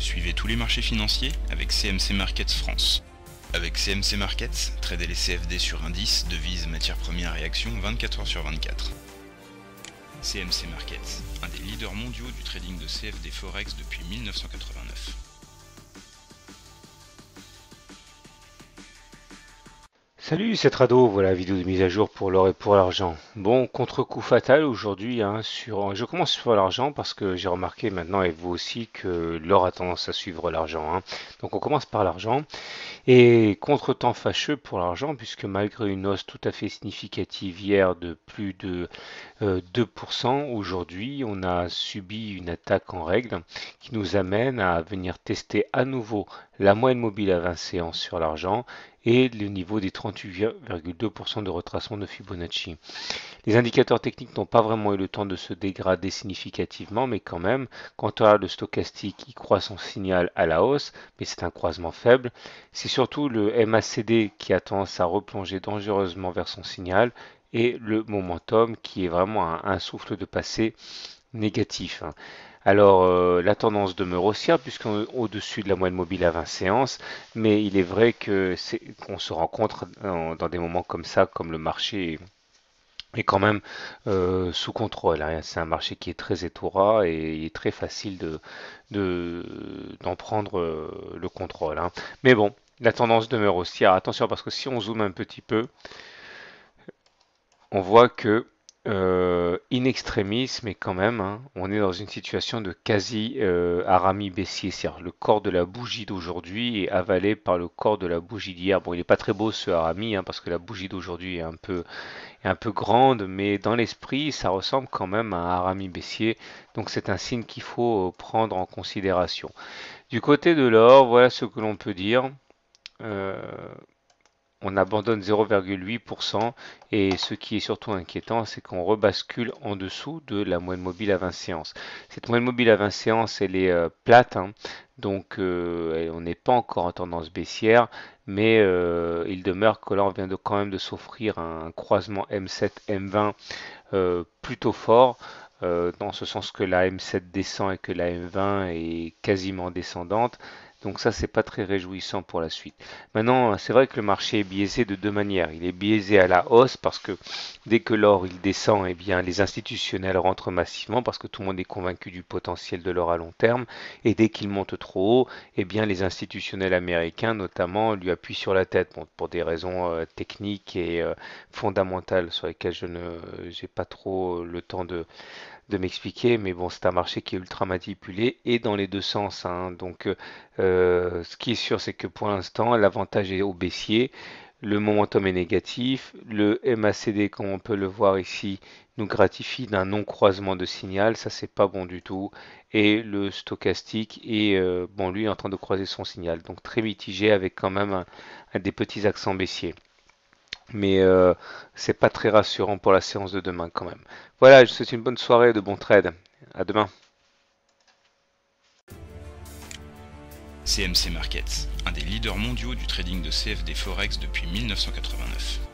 Suivez tous les marchés financiers avec CMC Markets France. Avec CMC Markets, tradez les CFD sur indices, devises, matières premières et actions 24 heures sur 24. CMC Markets, un des leaders mondiaux du trading de CFD Forex depuis 1989. Salut, c'est Trado, voilà la vidéo de mise à jour pour l'or et pour l'argent. Bon, contre-coup fatal aujourd'hui, je commence sur l'argent parce que j'ai remarqué maintenant et vous aussi que l'or a tendance à suivre l'argent, hein. Donc on commence par l'argent et contre-temps fâcheux pour l'argent puisque malgré une hausse tout à fait significative hier de plus de 2%, aujourd'hui on a subi une attaque en règle qui nous amène à venir tester à nouveau la moyenne mobile à 20 séances sur l'argent et le niveau des 38,2% de retracement de Fibonacci. Les indicateurs techniques n'ont pas vraiment eu le temps de se dégrader significativement, mais quand même, quand on regarde le stochastique, il croise son signal à la hausse, mais c'est un croisement faible. C'est surtout le MACD qui a tendance à replonger dangereusement vers son signal et le momentum qui est vraiment un souffle de passé négatif, hein. Alors, la tendance demeure haussière puisqu'on est au-dessus de la moyenne mobile à 20 séances, mais il est vrai qu'on se rencontre dans des moments comme ça, comme le marché est quand même sous contrôle, hein. C'est un marché qui est très étourdi et il est très facile d'en prendre le contrôle, hein. Mais bon, la tendance demeure haussière. Attention parce que si on zoome un petit peu, on voit que in extremis, mais quand même, hein, on est dans une situation de quasi harami baissier. C'est-à-dire le corps de la bougie d'aujourd'hui est avalé par le corps de la bougie d'hier. Bon, il n'est pas très beau ce harami, hein, parce que la bougie d'aujourd'hui est un peu grande, mais dans l'esprit, ça ressemble quand même à un harami baissier. Donc c'est un signe qu'il faut prendre en considération. Du côté de l'or, voilà ce que l'on peut dire. Euh, on abandonne 0,8% et ce qui est surtout inquiétant, c'est qu'on rebascule en dessous de la moyenne mobile à 20 séances. Cette moyenne mobile à 20 séances, elle est plate, hein, donc on n'est pas encore en tendance baissière, mais il demeure que là, on vient quand même de s'offrir un croisement M7-M20 plutôt fort. Dans ce sens que la M7 descend et que la M20 est quasiment descendante. Donc ça, c'est pas très réjouissant pour la suite. Maintenant, c'est vrai que le marché est biaisé de deux manières. Il est biaisé à la hausse parce que dès que l'or il descend, eh bien les institutionnels rentrent massivement parce que tout le monde est convaincu du potentiel de l'or à long terme. Et dès qu'il monte trop haut, eh bien les institutionnels américains notamment lui appuient sur la tête pour des raisons techniques et fondamentales sur lesquelles je n'ai pas trop le temps de m'expliquer, mais bon, c'est un marché qui est ultra manipulé et dans les deux sens, hein. Donc, ce qui est sûr, c'est que pour l'instant, l'avantage est au baissier, le momentum est négatif, le MACD, comme on peut le voir ici, nous gratifie d'un non-croisement de signal, ça c'est pas bon du tout, et le stochastique est, bon, lui, est en train de croiser son signal, donc très mitigé avec quand même des petits accents baissiers. Mais c'est pas très rassurant pour la séance de demain quand même. Voilà, je vous souhaite une bonne soirée, de bons trades. À demain. CMC Markets, un des leaders mondiaux du trading de CFD Forex depuis 1989.